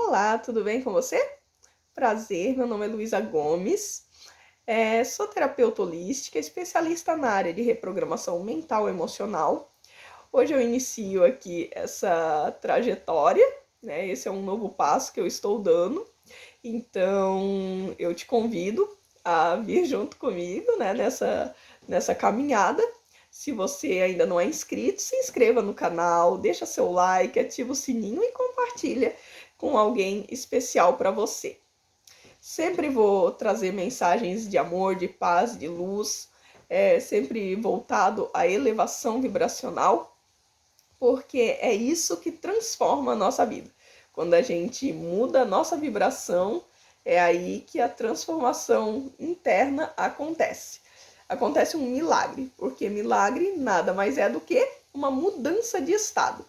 Olá, tudo bem com você? Prazer, meu nome é Luísa Gomes, sou terapeuta holística, especialista na área de reprogramação mental e emocional. Hoje eu inicio aqui essa trajetória, né? Esse é um novo passo que eu estou dando, então eu te convido a vir junto comigo, né, nessa caminhada. Se você ainda não é inscrito, se inscreva no canal, deixa seu like, ativa o sininho e compartilha com alguém especial para você. Sempre vou trazer mensagens de amor, de paz, de luz, sempre voltado à elevação vibracional, porque é isso que transforma a nossa vida. Quando a gente muda a nossa vibração, é aí que a transformação interna acontece. Acontece um milagre, porque milagre nada mais é do que uma mudança de estado.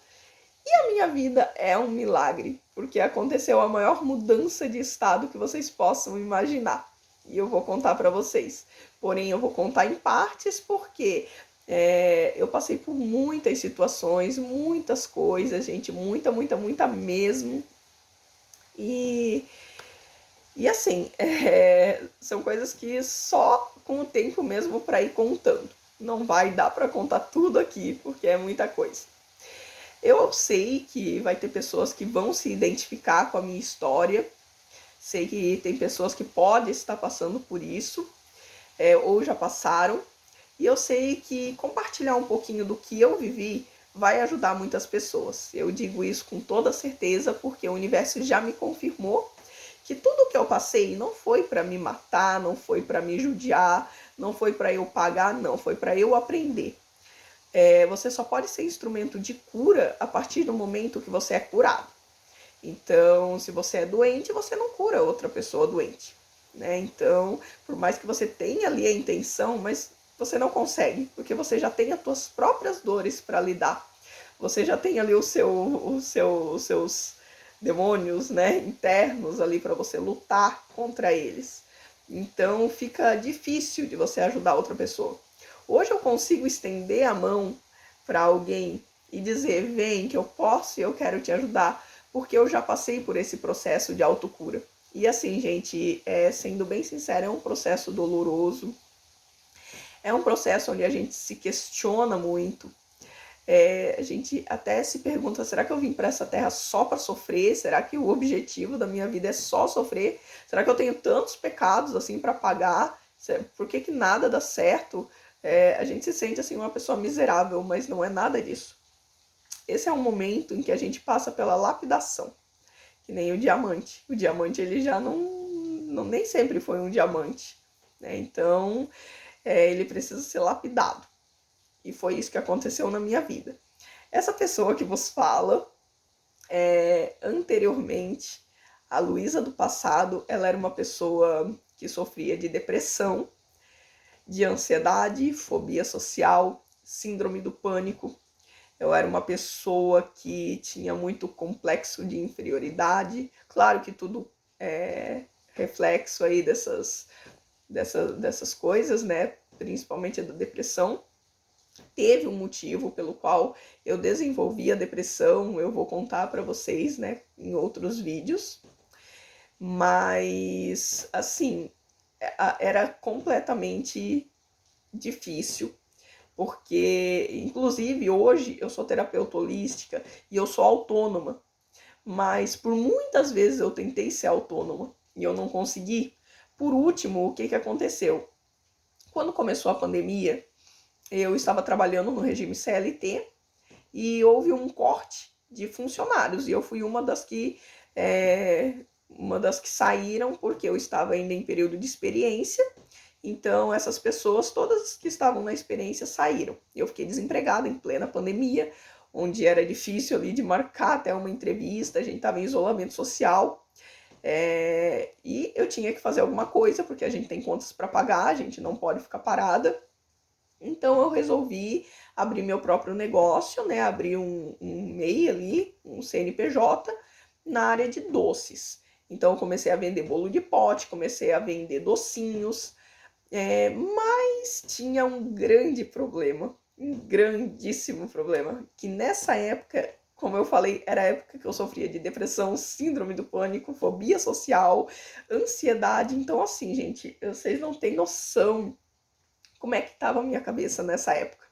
E a minha vida é um milagre, porque aconteceu a maior mudança de estado que vocês possam imaginar. E eu vou contar para vocês. Porém, eu vou contar em partes porque eu passei por muitas situações, muitas coisas, gente, muita mesmo. E assim, são coisas que só com o tempo mesmo para ir contando. Não vai dar para contar tudo aqui, porque é muita coisa. Eu sei que vai ter pessoas que vão se identificar com a minha história. Sei que tem pessoas que podem estar passando por isso, ou já passaram. E eu sei que compartilhar um pouquinho do que eu vivi vai ajudar muitas pessoas. Eu digo isso com toda certeza, porque o universo já me confirmou que tudo que eu passei não foi para me matar, não foi para me judiar, não foi para eu pagar, não, foi para eu aprender. Você só pode ser instrumento de cura a partir do momento que você é curado. Então, se você é doente, você não cura outra pessoa doente, né? Então, por mais que você tenha ali a intenção, mas você não consegue, porque você já tem as suas próprias dores para lidar. Você já tem ali os seus demônios, né, internos ali para você lutar contra eles. Então, fica difícil de você ajudar outra pessoa. Hoje eu consigo estender a mão para alguém e dizer: vem que eu posso e eu quero te ajudar, porque eu já passei por esse processo de autocura. E assim, gente, sendo bem sincera, é um processo doloroso, é um processo onde a gente se questiona muito. A gente até se pergunta: será que eu vim para essa terra só para sofrer? Será que o objetivo da minha vida é só sofrer? Será que eu tenho tantos pecados assim para pagar? Por que nada dá certo? A gente se sente assim uma pessoa miserável, mas não é nada disso. Esse é um momento em que a gente passa pela lapidação, que nem o diamante. O diamante ele já não nem sempre foi um diamante, né? Então ele precisa ser lapidado. E foi isso que aconteceu na minha vida. Essa pessoa que vos fala, anteriormente, a Luísa do passado, ela era uma pessoa que sofria de depressão, de ansiedade, fobia social, síndrome do pânico. Eu era uma pessoa que tinha muito complexo de inferioridade. Claro que tudo é reflexo aí dessas coisas, né? Principalmente da depressão. Teve um motivo pelo qual eu desenvolvi a depressão, eu vou contar para vocês, né, em outros vídeos. Mas, assim, era completamente difícil, porque, inclusive, hoje eu sou terapeuta holística e eu sou autônoma, mas por muitas vezes eu tentei ser autônoma e eu não consegui. Por último, o que aconteceu? Quando começou a pandemia, eu estava trabalhando no regime CLT e houve um corte de funcionários e eu fui uma das que saíram porque eu estava ainda em período de experiência. Então essas pessoas, todas que estavam na experiência, saíram. Eu fiquei desempregada em plena pandemia, onde era difícil ali de marcar até uma entrevista, a gente estava em isolamento social. E eu tinha que fazer alguma coisa, porque a gente tem contas para pagar, a gente não pode ficar parada. Então eu resolvi abrir meu próprio negócio, né? Abrir um MEI ali, um CNPJ, na área de doces. Então eu comecei a vender bolo de pote, comecei a vender docinhos, mas tinha um grande problema, um grandíssimo problema, que nessa época Como eu falei, era a época que eu sofria de depressão, síndrome do pânico, fobia social, ansiedade. Então, assim, gente, vocês não têm noção como é que estava a minha cabeça nessa época.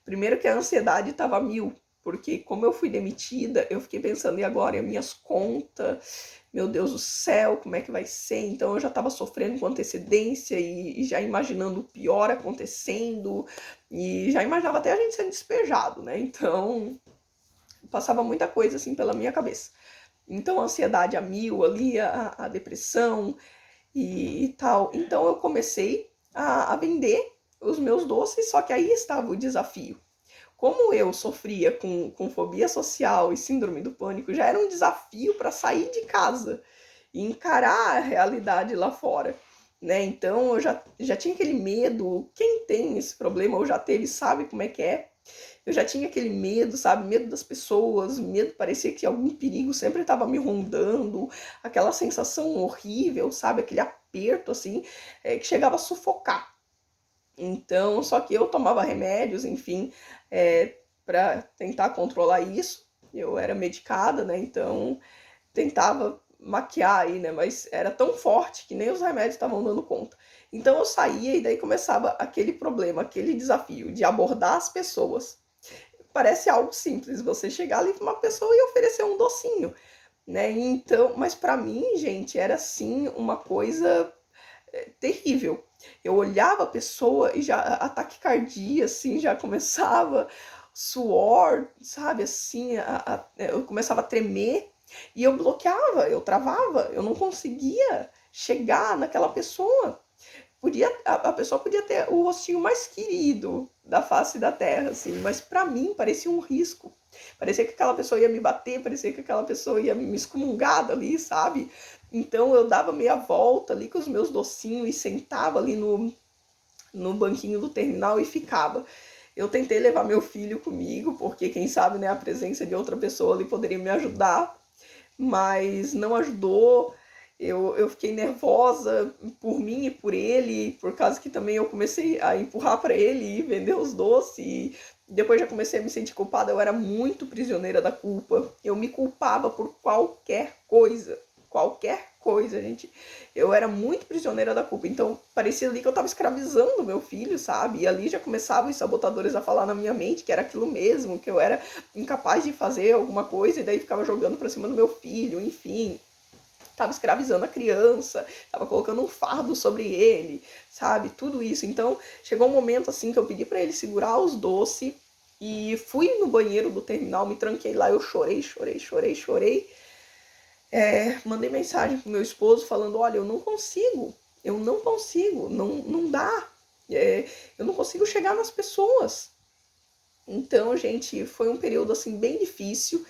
Primeiro que a ansiedade estava mil, porque como eu fui demitida, eu fiquei pensando, e agora? E as minhas contas? Meu Deus do céu, como é que vai ser? Então eu já estava sofrendo com antecedência e já imaginando o pior acontecendo, e já imaginava até a gente sendo despejado, né? Então passava muita coisa assim pela minha cabeça. Então a ansiedade a mil ali, a depressão e tal. Então eu comecei a vender os meus doces, só que aí estava o desafio. Como eu sofria com fobia social e síndrome do pânico, já era um desafio para sair de casa e encarar a realidade lá fora. Né? Então eu já tinha aquele medo. Quem tem esse problema ou já teve sabe como é que é. Eu já tinha aquele medo, sabe? Medo das pessoas, medo, parecia que algum perigo sempre estava me rondando, aquela sensação horrível, sabe? Aquele aperto, assim, que chegava a sufocar. Então, só que eu tomava remédios, enfim, para tentar controlar isso. Eu era medicada, né? Então, tentava maquiar aí, né? Mas era tão forte que nem os remédios estavam dando conta. Então eu saía e daí começava aquele problema, aquele desafio de abordar as pessoas. Parece algo simples, você chegar ali para uma pessoa e oferecer um docinho, né? Então, mas para mim, gente, era assim uma coisa terrível. Eu olhava a pessoa e já a taquicardia assim já começava, suor, sabe, assim, eu começava a tremer e eu bloqueava, eu travava, eu não conseguia chegar naquela pessoa. A pessoa podia ter o rostinho mais querido da face da terra, assim, mas para mim parecia um risco. Parecia que aquela pessoa ia me bater, parecia que aquela pessoa ia me excomungar dali, sabe? Então eu dava meia volta ali com os meus docinhos e sentava ali no banquinho do terminal e ficava. Eu tentei levar meu filho comigo, porque quem sabe, né, a presença de outra pessoa ali poderia me ajudar, mas não ajudou. Eu fiquei nervosa por mim e por ele, por causa que também eu comecei a empurrar para ele e vender os doces. E depois já comecei a me sentir culpada. Eu era muito prisioneira da culpa. Eu me culpava por qualquer coisa. Qualquer coisa, gente. Eu era muito prisioneira da culpa. Então parecia ali que eu estava escravizando meu filho, sabe? E ali já começavam os sabotadores a falar na minha mente que era aquilo mesmo, que eu era incapaz de fazer alguma coisa, e daí ficava jogando pra cima do meu filho, enfim. Tava escravizando a criança, tava colocando um fardo sobre ele, sabe? Tudo isso. Então, chegou um momento assim que eu pedi para ele segurar os doces e fui no banheiro do terminal, me tranquei lá, eu chorei, chorei, chorei, chorei. Mandei mensagem pro meu esposo falando, olha, eu não consigo, não dá. Eu não consigo chegar nas pessoas. Então, gente, foi um período assim bem difícil.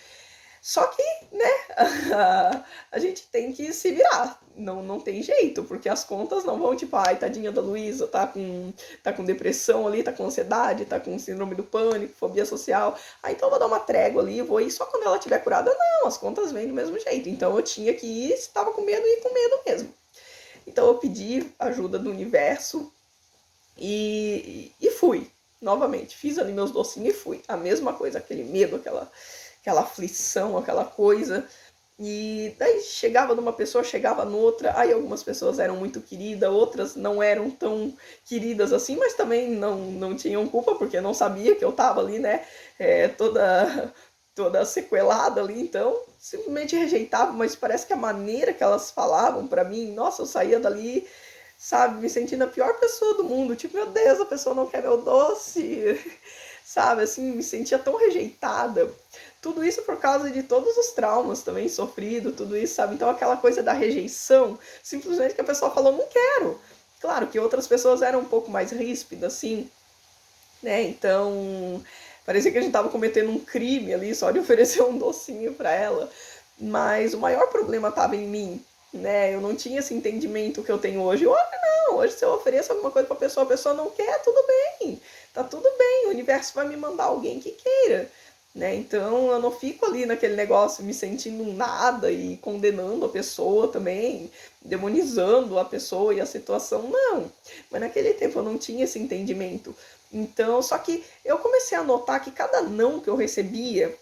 Só que, né, a gente tem que se virar. Não tem jeito, porque as contas não vão, tipo, ai, tadinha da Luísa, tá com depressão ali, tá com ansiedade, tá com síndrome do pânico, fobia social. Ah, então eu vou dar uma trégua ali, vou ir só quando ela estiver curada. Não, as contas vêm do mesmo jeito. Então eu tinha que ir, se tava com medo, ir com medo mesmo. Então eu pedi ajuda do universo e fui. Novamente, fiz ali meus docinhos e fui. A mesma coisa, aquele medo, aquela aflição, aquela coisa. E daí chegava numa pessoa, chegava noutra. Aí algumas pessoas eram muito queridas, outras não eram tão queridas assim, mas também não tinham culpa, porque não sabia que eu tava ali, né, toda sequelada ali, então simplesmente rejeitava, mas parece que a maneira que elas falavam pra mim, nossa, eu saía dali, sabe, me sentindo a pior pessoa do mundo, tipo, meu Deus, a pessoa não quer meu doce, sabe, assim, me sentia tão rejeitada. Tudo isso por causa de todos os traumas também sofrido, tudo isso, sabe? Então aquela coisa da rejeição, simplesmente que a pessoa falou, não quero. Claro que outras pessoas eram um pouco mais ríspidas, assim, né? Então, parecia que a gente tava cometendo um crime ali só de oferecer um docinho para ela. Mas o maior problema tava em mim, né? Eu não tinha esse entendimento que eu tenho hoje. Hoje não, hoje se eu ofereço alguma coisa pra pessoa, a pessoa não quer, tudo bem. Tá tudo bem, o universo vai me mandar alguém que queira. Né? Então eu não fico ali naquele negócio me sentindo nada e condenando a pessoa também, demonizando a pessoa e a situação, não. Mas naquele tempo eu não tinha esse entendimento. Então, só que eu comecei a notar que cada não que eu recebia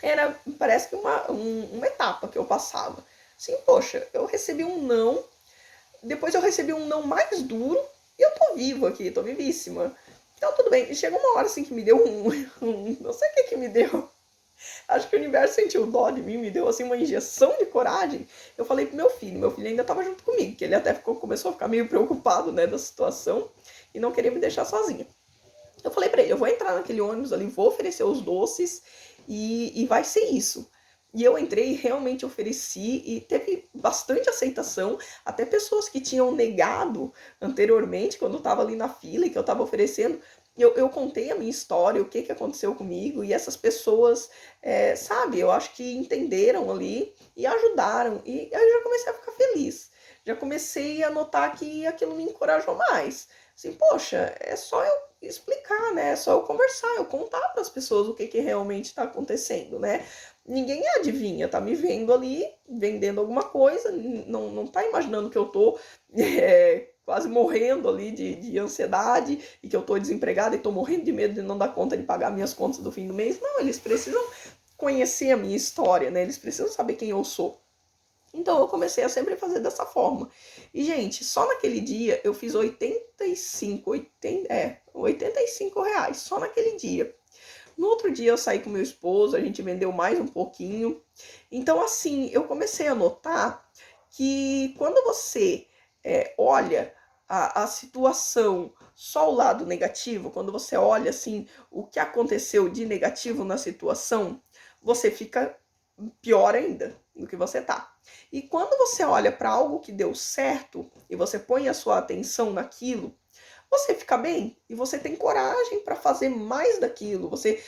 era, parece que uma etapa que eu passava. Assim, poxa, eu recebi um não, depois eu recebi um não mais duro, e eu tô vivo aqui, tô vivíssima. Então tudo bem, chegou uma hora assim que me deu não sei o que me deu. Acho que o universo sentiu dó de mim, me deu assim uma injeção de coragem. Eu falei pro meu filho ainda tava junto comigo, que ele até começou a ficar meio preocupado, né, da situação e não queria me deixar sozinha. Eu falei pra ele, eu vou entrar naquele ônibus ali, vou oferecer os doces e vai ser isso. E eu entrei e realmente ofereci e teve bastante aceitação. Até pessoas que tinham negado anteriormente, quando eu estava ali na fila e que eu estava oferecendo, eu contei a minha história, o que, que aconteceu comigo, e essas pessoas, sabe, eu acho que entenderam ali e ajudaram. E aí eu já comecei a ficar feliz. Já comecei a notar que aquilo me encorajou mais. Assim, poxa, é só eu explicar, né? É só eu conversar, eu contar para as pessoas o que, que realmente está acontecendo, né? Ninguém adivinha, tá me vendo ali vendendo alguma coisa, não tá imaginando que eu tô quase morrendo ali de ansiedade e que eu tô desempregada e tô morrendo de medo de não dar conta de pagar minhas contas do fim do mês. Não, eles precisam conhecer a minha história, né? Eles precisam saber quem eu sou. Então eu comecei a sempre fazer dessa forma. E, gente, só naquele dia eu fiz 85 reais, só naquele dia. No outro dia eu saí com meu esposo, a gente vendeu mais um pouquinho. Então, assim, eu comecei a notar que quando você olha a situação só o lado negativo, quando você olha assim o que aconteceu de negativo na situação, você fica pior ainda do que você tá. E quando você olha para algo que deu certo e você põe a sua atenção naquilo, você fica bem e você tem coragem para fazer mais daquilo. Você,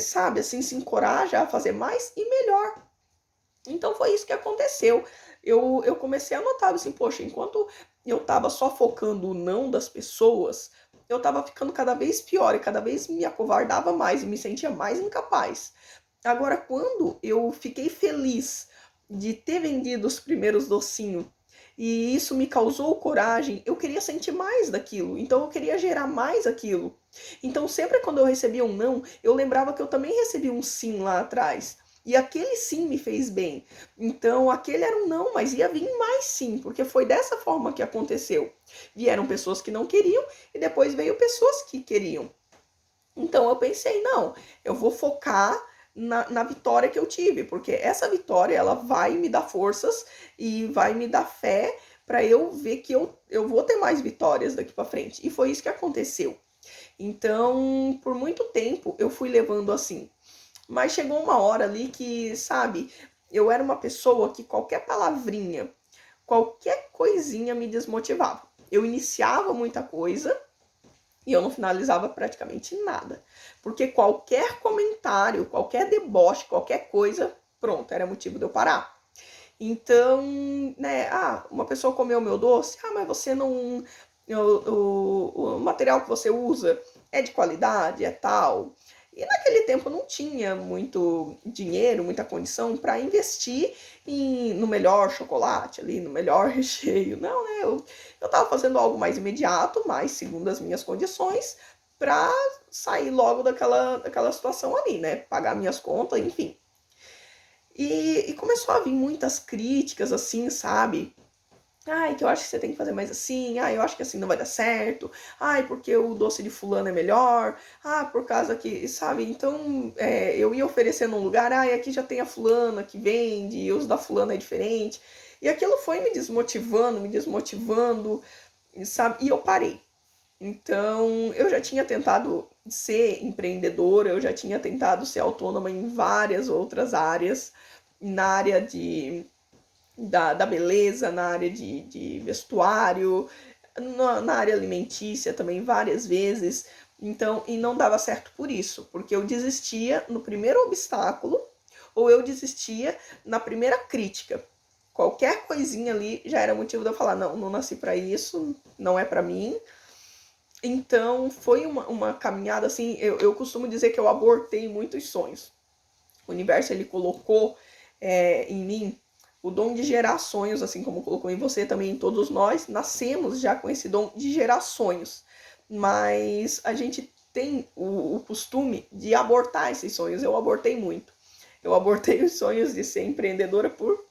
sabe, assim, se encoraja a fazer mais e melhor. Então foi isso que aconteceu. Eu comecei a notar assim, poxa, enquanto eu estava só focando o não das pessoas, eu estava ficando cada vez pior e cada vez me acovardava mais e me sentia mais incapaz. Agora, quando eu fiquei feliz de ter vendido os primeiros docinhos e isso me causou coragem, eu queria sentir mais daquilo, então eu queria gerar mais aquilo. Então, sempre quando eu recebia um não, eu lembrava que eu também recebi um sim lá atrás. E aquele sim me fez bem. Então, aquele era um não, mas ia vir mais sim, porque foi dessa forma que aconteceu. Vieram pessoas que não queriam e depois veio pessoas que queriam. Então eu pensei, não, eu vou focar na vitória que eu tive, porque essa vitória ela vai me dar forças e vai me dar fé para eu ver que eu vou ter mais vitórias daqui para frente. E foi isso que aconteceu. Então, por muito tempo eu fui levando assim. Mas chegou uma hora ali que, sabe, eu era uma pessoa que qualquer palavrinha, qualquer coisinha me desmotivava. Eu iniciava muita coisa, e eu não finalizava praticamente nada. Porque qualquer comentário, qualquer deboche, qualquer coisa, pronto, era motivo de eu parar. Então, né, uma pessoa comeu meu doce, mas você não. O material que você usa é de qualidade, é tal. E naquele tempo eu não tinha muito dinheiro, muita condição para investir no melhor chocolate ali, no melhor recheio. Não, né? Eu tava fazendo algo mais imediato, mais segundo as minhas condições, para sair logo daquela situação ali, né? Pagar minhas contas, enfim. E começou a vir muitas críticas, assim, sabe? Ai, que eu acho que você tem que fazer mais assim. Ai, eu acho que assim não vai dar certo. Ai, porque o doce de fulano é melhor. Ah, por causa que, sabe? Então, eu ia oferecendo um lugar. Ai, aqui já tem a fulana que vende, e os da fulana é diferente. E aquilo foi me desmotivando, sabe? E eu parei. Então, eu já tinha tentado ser empreendedora, eu já tinha tentado ser autônoma em várias outras áreas, na área da beleza, na área de vestuário, na área alimentícia também várias vezes. Então, e não dava certo por isso, porque eu desistia no primeiro obstáculo ou eu desistia na primeira crítica. Qualquer coisinha ali já era motivo de eu falar, não, não nasci para isso, não é para mim. Então, foi uma caminhada assim, eu costumo dizer que eu abortei muitos sonhos. O universo, ele colocou em mim o dom de gerar sonhos, assim como colocou em você também, em todos nós, nascemos já com esse dom de gerar sonhos. Mas a gente tem o costume de abortar esses sonhos. Eu abortei muito. Eu abortei os sonhos de ser empreendedora por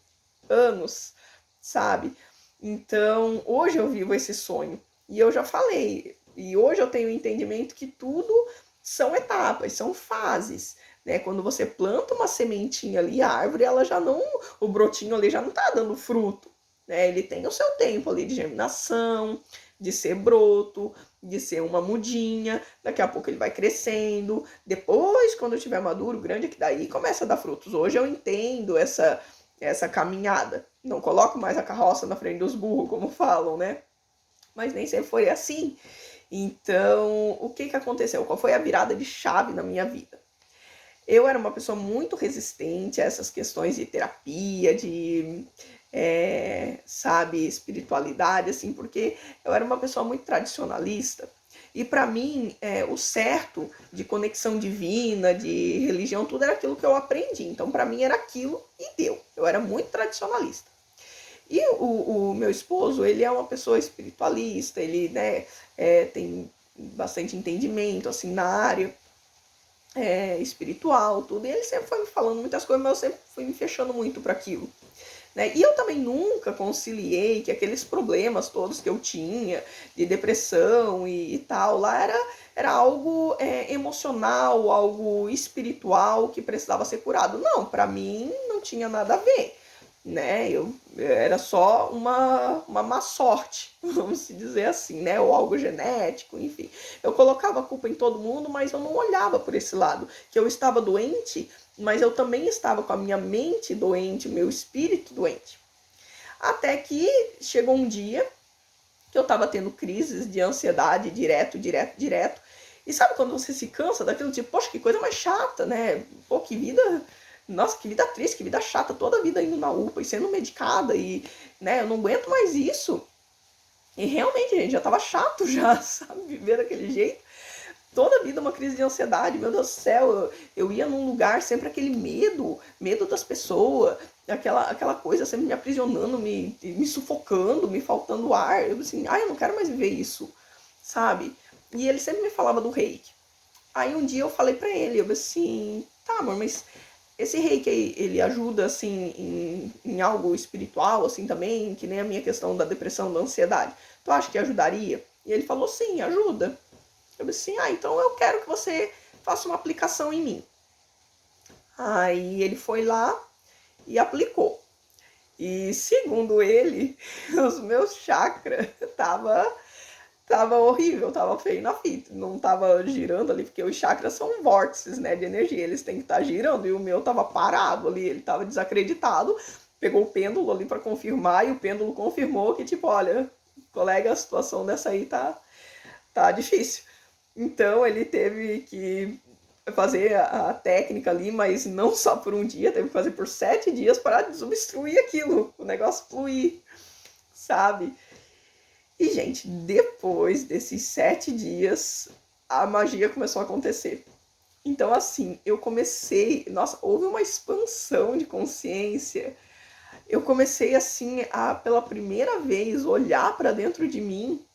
anos, sabe? Então, hoje eu vivo esse sonho. E eu já falei, e hoje eu tenho o entendimento que tudo são etapas, são fases, né? Quando você planta uma sementinha ali, a árvore, ela já não, o brotinho ali já não tá dando fruto, né? Ele tem o seu tempo ali de germinação, de ser broto, de ser uma mudinha, daqui a pouco ele vai crescendo, depois, quando estiver maduro, grande, é que daí começa a dar frutos. Hoje eu entendo essa caminhada. Não coloco mais a carroça na frente dos burros, como falam, né? Mas nem sempre foi assim. Então, o que aconteceu? Qual foi a virada de chave na minha vida? Eu era uma pessoa muito resistente a essas questões de terapia, de, sabe, espiritualidade, assim, porque eu era uma pessoa muito tradicionalista. E para mim, o certo de conexão divina, de religião, tudo era aquilo que eu aprendi. Então, para mim, era aquilo e deu. Eu era muito tradicionalista. E o meu esposo, ele é uma pessoa espiritualista, ele, né, tem bastante entendimento, assim, na área espiritual, tudo. E ele sempre foi me falando muitas coisas, mas eu sempre fui me fechando muito para aquilo. Né? E eu também nunca conciliei que aqueles problemas todos que eu tinha, de depressão e tal, lá era algo emocional, algo espiritual que precisava ser curado. Não, para mim não tinha nada a ver. Né? Era só uma má sorte, vamos dizer assim, né? Ou algo genético, enfim. Eu colocava a culpa em todo mundo, mas eu não olhava por esse lado. Que eu estava doente, mas eu também estava com a minha mente doente, o meu espírito doente. Até que chegou um dia que eu estava tendo crises de ansiedade direto. E sabe quando você se cansa daquilo, tipo, poxa, que coisa mais chata, né? Pô, que vida... Nossa, que vida triste, que vida chata, toda a vida indo na UPA e sendo medicada e, né, eu não aguento mais isso. E realmente, gente, já tava chato já, sabe, viver daquele jeito. Toda a vida uma crise de ansiedade, meu Deus do céu, eu ia num lugar sempre aquele medo das pessoas, aquela coisa sempre me aprisionando, me sufocando, me faltando ar. Eu assim, eu não quero mais viver isso, sabe? E ele sempre me falava do reiki. Aí um dia eu falei pra ele, eu assim, tá, amor, mas esse reiki aí, ele ajuda, assim, em algo espiritual, assim, também, que nem a minha questão da depressão, da ansiedade. Tu acha que ajudaria? E ele falou, sim, ajuda. Eu disse assim, então eu quero que você faça uma aplicação em mim. Aí ele foi lá e aplicou. E segundo ele, os meus chakras tava horrível, tava feio na fita, não tava girando ali, porque os chakras são vórtices, né, de energia, eles têm que estar girando, e o meu tava parado ali, ele tava desacreditado, pegou o pêndulo ali para confirmar, e o pêndulo confirmou que, tipo, olha, colega, a situação dessa aí tá difícil. Então ele teve que fazer a técnica ali, mas não só por um dia, teve que fazer por 7 dias para desobstruir aquilo, o negócio fluir, sabe? E, gente, depois desses 7 dias, a magia começou a acontecer. Então, assim, eu comecei... Nossa, houve uma expansão de consciência. Eu comecei, assim, a, pela primeira vez, olhar para dentro de mim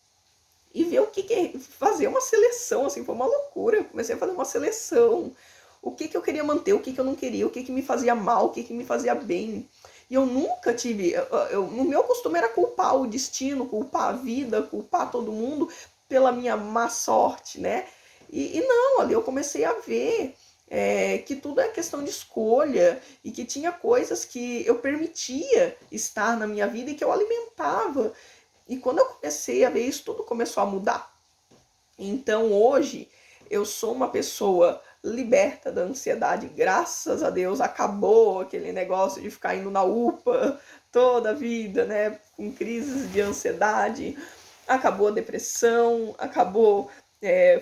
e ver o que é... Fazer uma seleção, assim, foi uma loucura. Eu comecei a fazer uma seleção. O que eu queria manter, o que eu não queria, o que me fazia mal, o que me fazia bem. E eu nunca tive. No meu costume era culpar o destino, culpar a vida, culpar todo mundo pela minha má sorte, né? E não, ali eu comecei a ver que tudo é questão de escolha e que tinha coisas que eu permitia estar na minha vida e que eu alimentava. E quando eu comecei a ver isso, tudo começou a mudar. Então hoje eu sou uma pessoa liberta da ansiedade, graças a Deus acabou aquele negócio de ficar indo na UPA toda a vida, né, com crises de ansiedade, acabou a depressão, acabou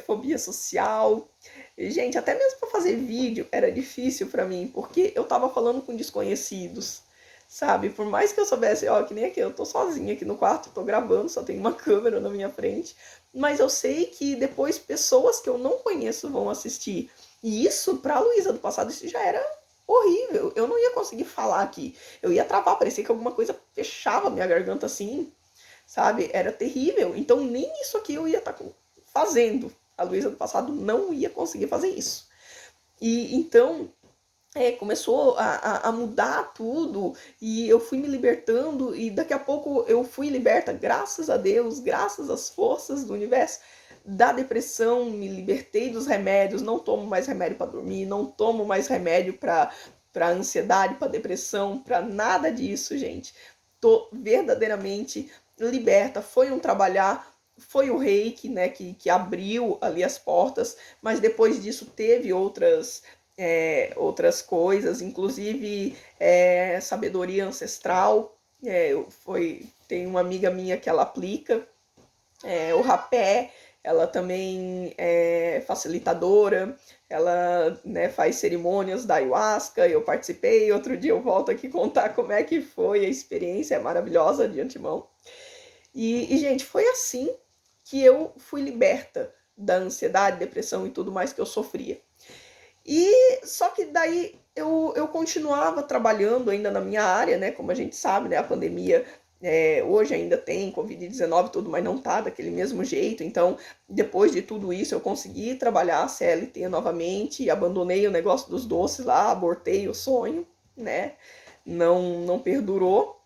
fobia social. E, gente, até mesmo para fazer vídeo era difícil para mim, porque eu tava falando com desconhecidos, sabe? Por mais que eu soubesse, ó, que nem aqui, eu tô sozinha aqui no quarto, tô gravando, só tem uma câmera na minha frente, mas eu sei que depois pessoas que eu não conheço vão assistir. E isso, pra Luísa do passado, isso já era horrível. Eu não ia conseguir falar aqui. Eu ia travar, parecia que alguma coisa fechava minha garganta assim, sabe? Era terrível. Então nem isso aqui eu ia estar fazendo. A Luísa do passado não ia conseguir fazer isso. E então começou a mudar tudo, e eu fui me libertando, e daqui a pouco eu fui liberta, graças a Deus, graças às forças do universo, da depressão, me libertei dos remédios, não tomo mais remédio para dormir, não tomo mais remédio para ansiedade, para depressão, para nada disso, gente. Tô verdadeiramente liberta. Foi um trabalhar, foi o reiki, né, que abriu ali as portas, mas depois disso teve outras coisas, inclusive sabedoria ancestral. Tem uma amiga minha que ela aplica o rapé, ela também é facilitadora, ela, né, faz cerimônias da ayahuasca, eu participei, outro dia eu volto aqui contar como é que foi a experiência, é maravilhosa de antemão. Gente, foi assim que eu fui liberta da ansiedade, depressão e tudo mais que eu sofria. E só que daí eu continuava trabalhando ainda na minha área, né? Como a gente sabe, né? A pandemia hoje ainda tem Covid-19 tudo, mas não tá daquele mesmo jeito. Então, depois de tudo isso, eu consegui trabalhar a CLT novamente, abandonei o negócio dos doces lá, abortei o sonho, né? Não perdurou.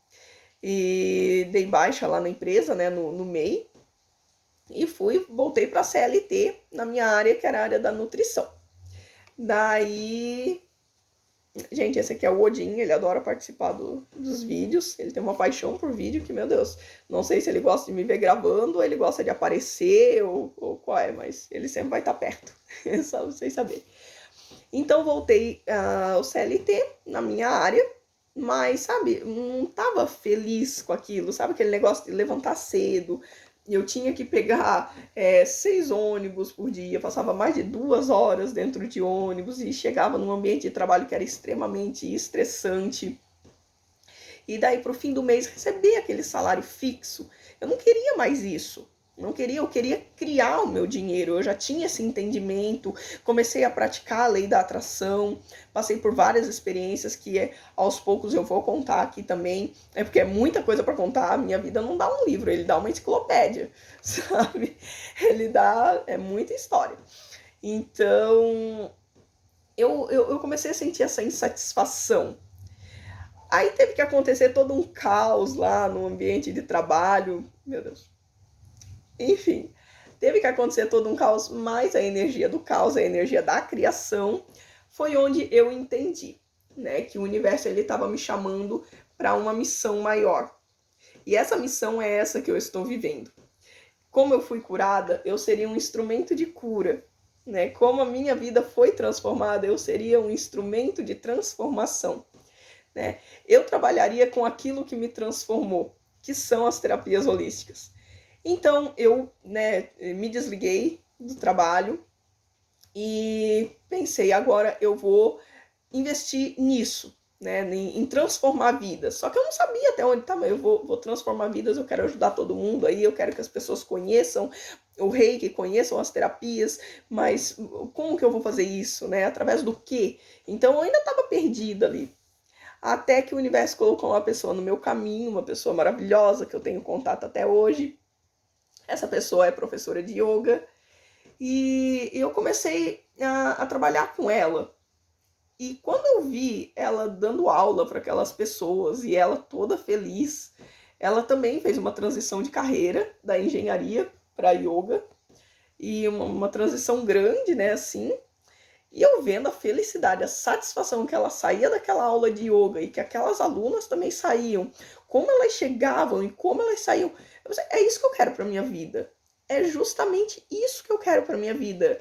E dei baixa lá na empresa, né? No MEI. E voltei para a CLT na minha área, que era a área da nutrição. Daí, gente, esse aqui é o Odin, ele adora participar dos vídeos, ele tem uma paixão por vídeo que, meu Deus, não sei se ele gosta de me ver gravando, ou ele gosta de aparecer, ou qual é, mas ele sempre vai estar perto, só vocês saberem. Então, voltei ao CLT, na minha área, mas, sabe, não tava feliz com aquilo, sabe aquele negócio de levantar cedo, eu tinha que pegar 6 ônibus por dia, passava mais de 2 horas dentro de ônibus e chegava num ambiente de trabalho que era extremamente estressante. E daí pro fim do mês receber aquele salário fixo. Eu não queria mais isso. Não queria, eu queria criar o meu dinheiro. Eu já tinha esse entendimento, comecei a praticar a lei da atração, passei por várias experiências que aos poucos eu vou contar aqui também. É porque é muita coisa para contar. A minha vida não dá um livro, ele dá uma enciclopédia, sabe? Ele dá muita história. Então, eu comecei a sentir essa insatisfação. Aí teve que acontecer todo um caos lá no ambiente de trabalho. Meu Deus. Enfim, teve que acontecer todo um caos, mas a energia do caos, a energia da criação, foi onde eu entendi, né, que o universo ele estava me chamando para uma missão maior. E essa missão é essa que eu estou vivendo. Como eu fui curada, eu seria um instrumento de cura, né? Como a minha vida foi transformada, eu seria um instrumento de transformação, né? Eu trabalharia com aquilo que me transformou, que são as terapias holísticas. Então eu, né, me desliguei do trabalho e pensei, agora eu vou investir nisso, né, em transformar vidas. Só que eu não sabia até onde estava. Eu vou transformar vidas, eu quero ajudar todo mundo aí, eu quero que as pessoas conheçam o reiki, conheçam as terapias, mas como que eu vou fazer isso, né? Através do quê? Então eu ainda estava perdida ali. Até que o universo colocou uma pessoa no meu caminho, uma pessoa maravilhosa que eu tenho contato até hoje. Essa pessoa é professora de yoga e eu comecei a trabalhar com ela. E quando eu vi ela dando aula para aquelas pessoas e ela toda feliz, ela também fez uma transição de carreira da engenharia para yoga e uma transição grande, né, assim. E eu vendo a felicidade, a satisfação que ela saía daquela aula de yoga e que aquelas alunas também saíam, como elas chegavam e como elas saíam, eu pensei, é isso que eu quero para minha vida. É justamente isso que eu quero para minha vida.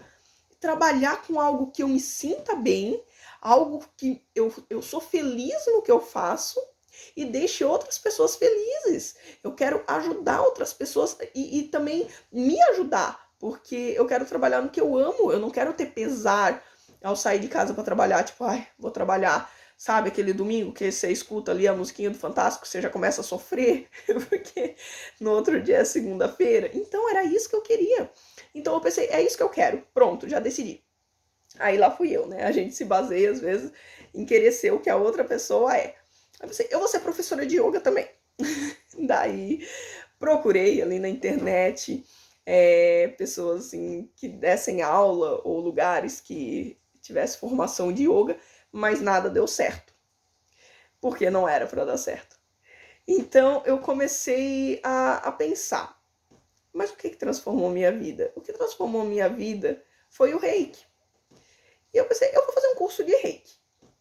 Trabalhar com algo que eu me sinta bem, algo que eu sou feliz no que eu faço e deixe outras pessoas felizes. Eu quero ajudar outras pessoas e também me ajudar, porque eu quero trabalhar no que eu amo, eu não quero ter pesar ao sair de casa para trabalhar, tipo, ai, vou trabalhar, sabe, aquele domingo que você escuta ali a musiquinha do Fantástico, você já começa a sofrer, porque no outro dia é segunda-feira. Então era isso que eu queria. Então eu pensei, é isso que eu quero, pronto, já decidi. Aí lá fui eu, né? A gente se baseia às vezes em querer ser o que a outra pessoa é. Aí eu pensei, eu vou ser professora de yoga também. Daí procurei ali na internet pessoas assim que dessem aula ou lugares que tivesse formação de yoga, mas nada deu certo, porque não era para dar certo. Então eu comecei a pensar, mas o que transformou minha vida? O que transformou minha vida foi o reiki. E eu pensei, eu vou fazer um curso de reiki.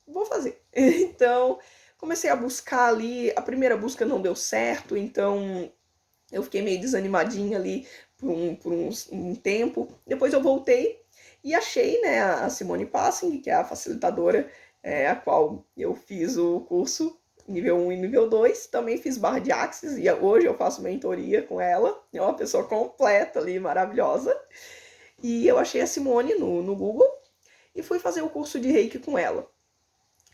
Vou fazer. Então, comecei a buscar ali. A primeira busca não deu certo, então eu fiquei meio desanimadinha ali por um tempo. Depois eu voltei e achei, né, a Simone Passing, que é a facilitadora, a qual eu fiz o curso nível 1 e nível 2. Também fiz barra de Axis e hoje eu faço mentoria com ela. É uma pessoa completa ali, maravilhosa. E eu achei a Simone no Google e fui fazer o curso de Reiki com ela.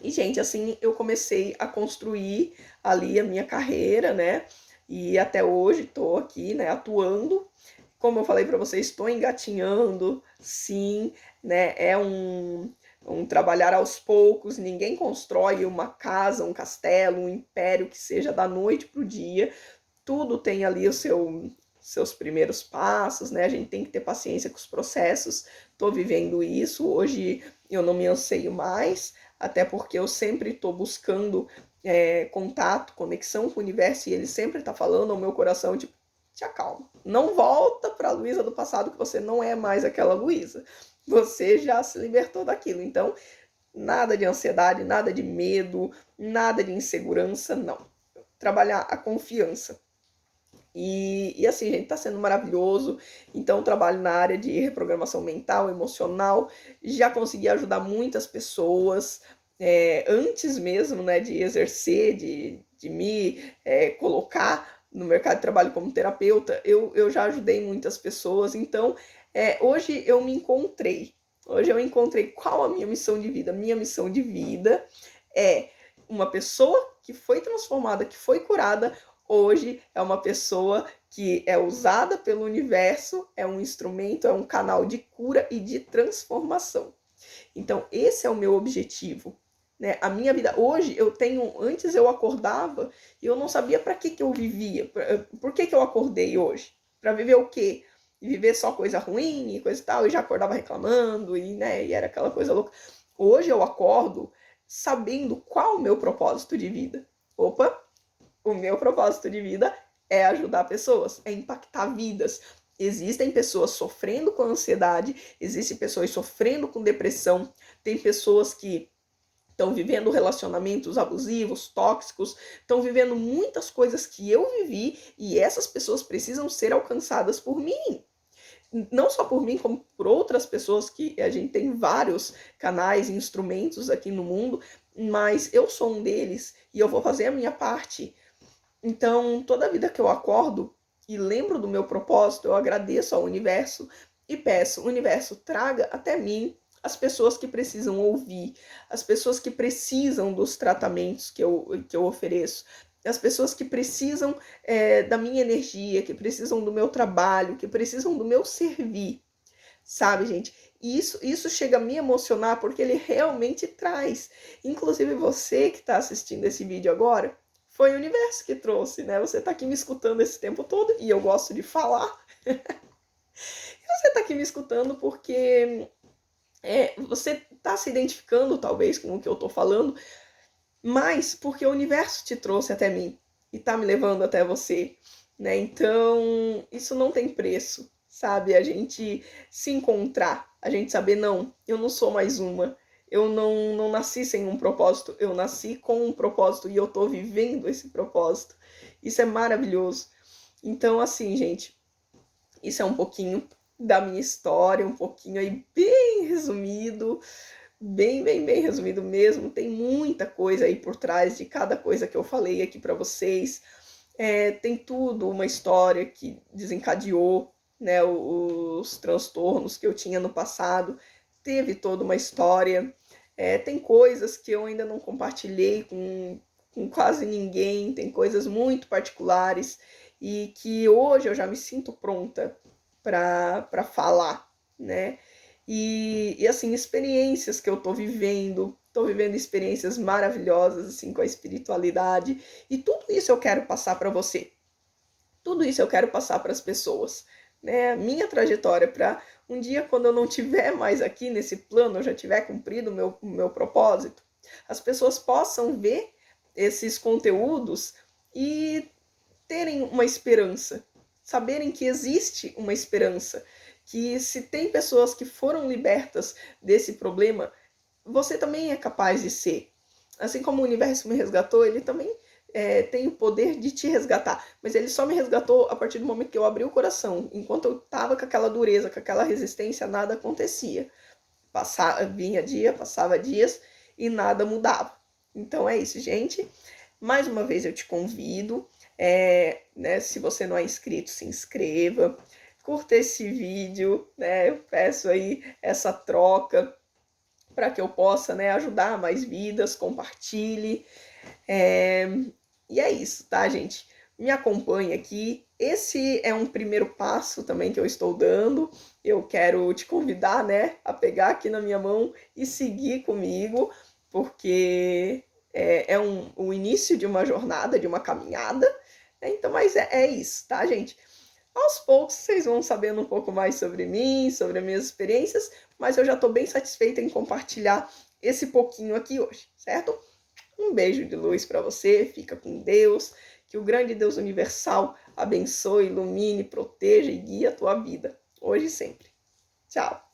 E, gente, assim, eu comecei a construir ali a minha carreira, né? E até hoje estou aqui, né, atuando. Como eu falei para vocês, estou engatinhando, sim, né? É um trabalhar aos poucos. Ninguém constrói uma casa, um castelo, um império que seja da noite para o dia. Tudo tem ali seus primeiros passos, né? A gente tem que ter paciência com os processos. Estou vivendo isso. Hoje eu não me anseio mais, até porque eu sempre estou buscando contato, conexão com o universo, e ele sempre está falando ao meu coração, tipo, te acalma. Não volta para a Luísa do passado, que você não é mais aquela Luísa. Você já se libertou daquilo. Então, nada de ansiedade, nada de medo, nada de insegurança, não. Trabalhar a confiança. E assim, gente, tá sendo maravilhoso. Então, eu trabalho na área de reprogramação mental, emocional. Já consegui ajudar muitas pessoas. Antes mesmo, né, de exercer, de me colocar no mercado de trabalho como terapeuta, eu já ajudei muitas pessoas. Então, hoje eu me encontrei. Hoje eu encontrei qual a minha missão de vida. Minha missão de vida é uma pessoa que foi transformada, que foi curada, hoje é uma pessoa que é usada pelo universo, é um instrumento, é um canal de cura e de transformação. Então, esse é o meu objetivo. Né? A minha vida hoje, antes eu acordava e eu não sabia para que eu vivia, por que eu acordei hoje? Para viver o quê? Viver só coisa ruim e coisa e tal, e já acordava reclamando, e era aquela coisa louca. Hoje eu acordo sabendo qual o meu propósito de vida. Opa, o meu propósito de vida é ajudar pessoas, é impactar vidas. Existem pessoas sofrendo com ansiedade, existem pessoas sofrendo com depressão, tem pessoas que estão vivendo relacionamentos abusivos, tóxicos, estão vivendo muitas coisas que eu vivi, e essas pessoas precisam ser alcançadas por mim. Não só por mim, como por outras pessoas, que a gente tem vários canais e instrumentos aqui no mundo, mas eu sou um deles e eu vou fazer a minha parte. Então, toda vida que eu acordo e lembro do meu propósito, eu agradeço ao universo e peço: universo, traga até mim as pessoas que precisam ouvir, as pessoas que precisam dos tratamentos que eu ofereço, as pessoas que precisam da minha energia, que precisam do meu trabalho, que precisam do meu servir, sabe, gente? E isso chega a me emocionar, porque ele realmente traz. Inclusive você que está assistindo esse vídeo agora, foi o universo que trouxe, né? Você tá aqui me escutando esse tempo todo, e eu gosto de falar. Você tá aqui me escutando porque você tá se identificando, talvez, com o que eu tô falando, mas porque o universo te trouxe até mim e tá me levando até você, né? Então, isso não tem preço, sabe? A gente se encontrar, a gente saber, não, eu não sou mais uma. Eu não nasci sem um propósito, eu nasci com um propósito e eu tô vivendo esse propósito. Isso é maravilhoso. Então, assim, gente, isso é um pouquinho da minha história, um pouquinho aí bem resumido, bem resumido mesmo. Tem muita coisa aí por trás de cada coisa que eu falei aqui para vocês. Tem tudo uma história que desencadeou, né, os transtornos que eu tinha no passado. Teve toda uma história. Tem coisas que eu ainda não compartilhei com quase ninguém, tem coisas muito particulares e que hoje eu já me sinto pronta para falar, né? E assim, experiências que eu tô vivendo experiências maravilhosas assim com a espiritualidade, e tudo isso eu quero passar para você. Tudo isso eu quero passar para as pessoas, né? Minha trajetória para um dia, quando eu não tiver mais aqui nesse plano, eu já tiver cumprido o meu propósito, as pessoas possam ver esses conteúdos e terem uma esperança, saberem que existe uma esperança, que se tem pessoas que foram libertas desse problema, você também é capaz de ser. Assim como o universo me resgatou, ele também tem o poder de te resgatar. Mas ele só me resgatou a partir do momento que eu abri o coração. Enquanto eu estava com aquela dureza, com aquela resistência, nada acontecia. Vinha dia, passava dias e nada mudava. Então é isso, gente. Mais uma vez eu te convido, né, se você não é inscrito, se inscreva, curta esse vídeo, né, eu peço aí essa troca para que eu possa, né, ajudar mais vidas, compartilhe. E é isso, tá, gente? Me acompanhe aqui. Esse é um primeiro passo também que eu estou dando. Eu quero te convidar, né, a pegar aqui na minha mão e seguir comigo, porque o início de uma jornada, de uma caminhada. Né? Então, mas é isso, tá, gente? Aos poucos vocês vão sabendo um pouco mais sobre mim, sobre as minhas experiências, mas eu já estou bem satisfeita em compartilhar esse pouquinho aqui hoje, certo? Um beijo de luz para você, fica com Deus, que o grande Deus universal abençoe, ilumine, proteja e guie a tua vida, hoje e sempre. Tchau!